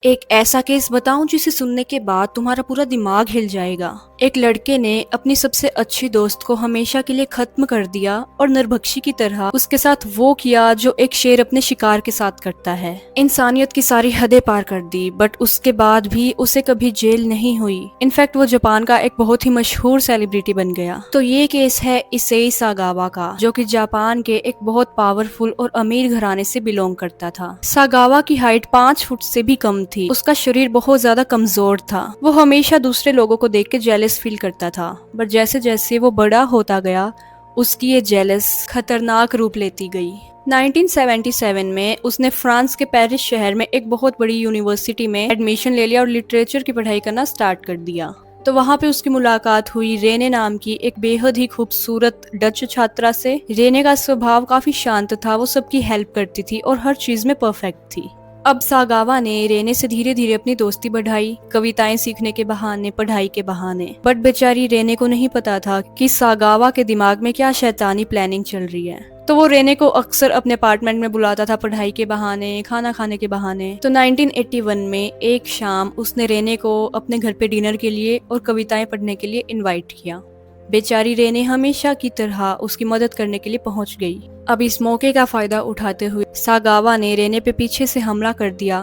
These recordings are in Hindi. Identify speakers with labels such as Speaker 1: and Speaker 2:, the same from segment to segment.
Speaker 1: एक ऐसा केस बताऊं जिसे सुनने के बाद तुम्हारा पूरा दिमाग हिल जाएगा। एक लड़के ने अपनी सबसे अच्छी दोस्त को हमेशा के लिए खत्म कर दिया और निर्भक्षी की तरह उसके साथ वो किया जो एक शेर अपने शिकार के साथ करता है। इंसानियत की सारी हदें पार कर दी, बट उसके बाद भी उसे कभी जेल नहीं हुई। इनफैक्ट वो जापान का एक बहुत ही मशहूर सेलिब्रिटी बन गया। तो ये केस है इसेई सागावा का, जो कि जापान के एक बहुत पावरफुल और अमीर घराने से बिलोंग करता था। सागावा की हाइट 5 फुट से भी कम थी। उसका शरीर बहुत ज्यादा कमजोर था। वो हमेशा दूसरे लोगों को देख के जेलस फील करता था, बट जैसे जैसे वो बड़ा होता गया उसकी ये जेलस खतरनाक रूप लेती गई। 1977 में उसने फ्रांस के पेरिस शहर में एक बहुत बड़ी यूनिवर्सिटी में एडमिशन ले लिया और लिटरेचर की पढ़ाई करना स्टार्ट कर दिया। तो वहाँ पे उसकी मुलाकात हुई रेने नाम की एक बेहद ही खूबसूरत डच छात्रा से। रेने का स्वभाव काफी शांत था, वो सबकी हेल्प करती थी और हर चीज में परफेक्ट थी। अब सागावा ने रेने से धीरे धीरे अपनी दोस्ती बढ़ाई, कविताएं सीखने के बहाने, पढ़ाई के बहाने। बट बेचारी रेने को नहीं पता था कि सागावा के दिमाग में क्या शैतानी प्लानिंग चल रही है। तो वो रेने को अक्सर अपने अपार्टमेंट में बुलाता था, पढ़ाई के बहाने, खाना खाने के बहाने। तो 1981 में एक शाम उसने रेने को अपने घर पे डिनर के लिए और कविताएं पढ़ने के लिए इनवाइट किया। बेचारी रेने हमेशा की तरह उसकी मदद करने के लिए पहुंच गई। अब इस मौके का फायदा उठाते हुए सागावा ने रेने पे पीछे से हमला कर दिया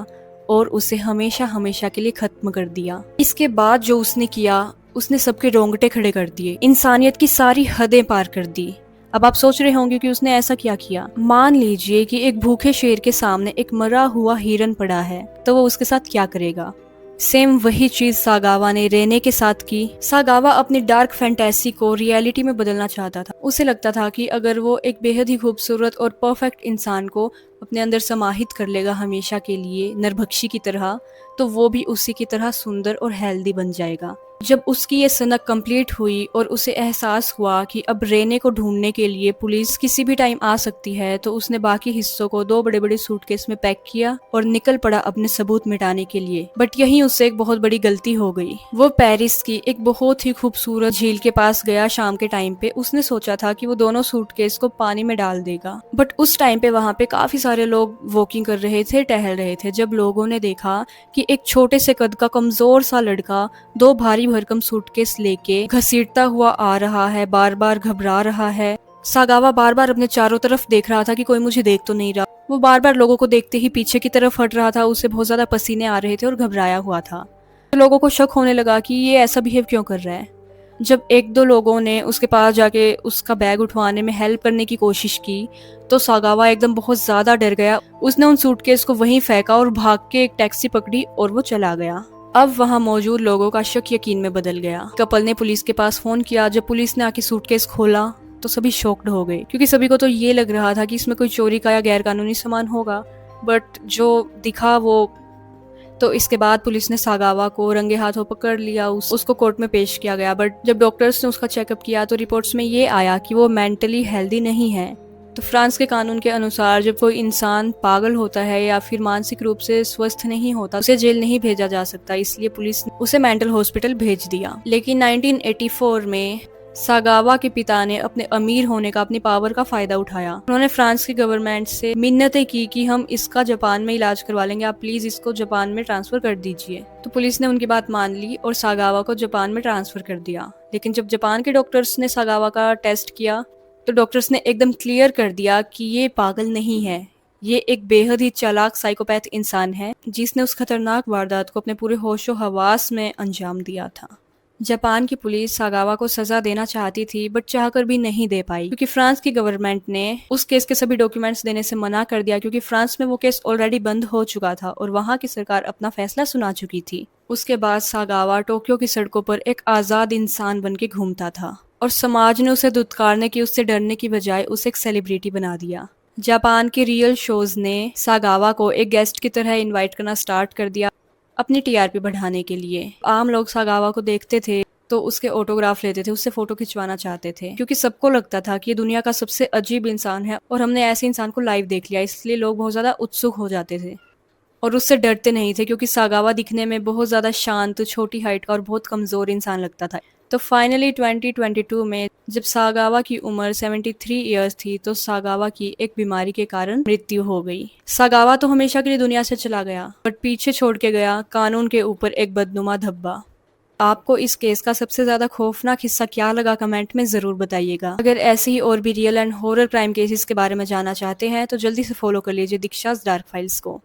Speaker 1: और उसे हमेशा हमेशा के लिए खत्म कर दिया। इसके बाद जो उसने किया, उसने सबके रोंगटे खड़े कर दिए, इंसानियत की सारी हदें पार कर दी। अब आप सोच रहे होंगे कि उसने ऐसा क्या किया। मान लीजिए कि एक भूखे शेर के सामने एक मरा हुआ हिरन पड़ा है, तो वो उसके साथ क्या करेगा। सेम वही चीज सागावा ने रेने के साथ की। सागावा अपनी डार्क फैंटेसी को रियलिटी में बदलना चाहता था। उसे लगता था कि अगर वो एक बेहद ही खूबसूरत और परफेक्ट इंसान को अपने अंदर समाहित कर लेगा हमेशा के लिए निर्भक्षी की तरह, तो वो भी उसी की तरह सुंदर और हेल्दी बन जाएगा। जब उसकी ये सनक कंप्लीट हुई और उसे एहसास हुआ कि अब रेने को ढूंढने के लिए पुलिस किसी भी टाइम आ सकती है, तो उसने बाकी हिस्सों को 2 बड़े बड़े सूटकेस में पैक किया और निकल पड़ा अपने सबूत मिटाने के लिए। बट यहीं उससे एक बहुत बड़ी गलती हो गई। वो पेरिस की एक बहुत ही खूबसूरत झील के पास गया शाम के टाइम पे। उसने सोचा था कि वो दोनों सूटकेस को पानी में डाल देगा, बट उस टाइम पे वहाँ पे काफी सारे लोग वॉकिंग कर रहे थे, टहल रहे थे। जब लोगों ने देखा कि एक छोटे से कद का कमजोर सा लड़का 2 भारी भरकम सूटकेस लेके घसीटता हुआ आ रहा है, बार बार घबरा रहा है। सागावा बार बार अपने चारों तरफ देख रहा था कि कोई मुझे देख तो नहीं रहा। वो बार बार लोगों को देखते ही पीछे की तरफ हट रहा था। उसे बहुत ज्यादा पसीने आ रहे थे और घबराया हुआ था। तो लोगों को शक होने लगा कि ये ऐसा बिहेव क्यों कर रहा है। जब 1-2 लोगों ने उसके पास जाके उसका बैग उठवाने में हेल्प करने की कोशिश की, तो सागावा एकदम बहुत ज्यादा डर गया। उसने उन सूटकेस को वहीं फेंका और भाग के एक टैक्सी पकड़ी और वो चला गया। अब वहां मौजूद लोगों का शक यकीन में बदल गया। कपल ने पुलिस के पास फोन किया। जब पुलिस ने आके सूटकेस खोला तो सभी शॉक्ड हो गए, क्योंकि सभी को तो ये लग रहा था कि इसमें कोई चोरी का या गैर कानूनी सामान होगा, बट जो दिखा वो। तो इसके बाद पुलिस ने सागावा को रंगे हाथों पकड़ लिया। उसको कोर्ट में पेश किया गया। बट जब डॉक्टर्स ने उसका चेकअप किया तो रिपोर्ट्स में ये आया कि वो मेंटली हेल्दी नहीं है। तो फ्रांस के कानून के अनुसार जब कोई इंसान पागल होता है या फिर मानसिक रूप से स्वस्थ नहीं होता, उसे जेल नहीं भेजा जा सकता। इसलिए पुलिस ने उसे मेंटल हॉस्पिटल भेज दिया। लेकिन 1984 में सागावा के पिता ने अपने अमीर होने का, अपनी पावर का फायदा उठाया। उन्होंने फ्रांस की गवर्नमेंट से मिन्नतें की कि हम इसका जापान में इलाज करवा लेंगे, आप प्लीज इसको जापान में ट्रांसफर कर दीजिए। तो पुलिस ने उनकी बात मान ली और सागावा को जापान में ट्रांसफर कर दिया। लेकिन जब जापान के डॉक्टर्स ने सागावा का टेस्ट किया तो डॉक्टर्स ने एकदम क्लियर कर दिया कि ये पागल नहीं है, ये एक बेहद ही चालाक साइकोपैथ इंसान है जिसने उस खतरनाक वारदात को अपने पूरे होशो हवास में अंजाम दिया था। जापान की पुलिस सागावा को सजा देना चाहती थी, बट चाहकर भी नहीं दे पाई, क्योंकि फ्रांस की गवर्नमेंट ने उस केस के सभी डॉक्यूमेंट्स देने से मना कर दिया, क्योंकि फ्रांस में वो केस ऑलरेडी बंद हो चुका था और वहां की सरकार अपना फैसला सुना चुकी थी। उसके बाद सागावा टोक्यो की सड़कों पर एक आजाद इंसान बन के घूमता था और समाज ने उसे धुतकारने की, उससे डरने की बजाय उसे एक सेलिब्रिटी बना दिया। जापान के रियल शोज ने सागावा को एक गेस्ट की तरह इनवाइट करना स्टार्ट कर दिया अपनी टीआरपी बढ़ाने के लिए। आम लोग सागावा को देखते थे तो उसके ऑटोग्राफ लेते थे, उससे फोटो खिंचवाना चाहते थे, क्योंकि सबको लगता था कि ये दुनिया का सबसे अजीब इंसान है और हमने ऐसे इंसान को लाइव देख लिया। इसलिए लोग बहुत ज्यादा उत्सुक हो जाते थे और उससे डरते नहीं थे, क्योंकि सागावा दिखने में बहुत ज्यादा शांत, छोटी हाइट का और बहुत कमजोर इंसान लगता था। तो फाइनली 2022 में जब सागावा की उम्र 73 इयर्स थी तो सागावा की एक बीमारी के कारण मृत्यु हो गई। सागावा तो हमेशा के लिए दुनिया से चला गया, बट पीछे छोड़ के गया कानून के ऊपर एक बदनुमा धब्बा। आपको इस केस का सबसे ज्यादा खौफनाक हिस्सा क्या लगा, कमेंट में जरूर बताइएगा। अगर ऐसे ही और भी real and horror crime cases के बारे में जानना चाहते हैं तो जल्दी से फॉलो कर लीजिए दीक्षा's डार्क फाइल्स को।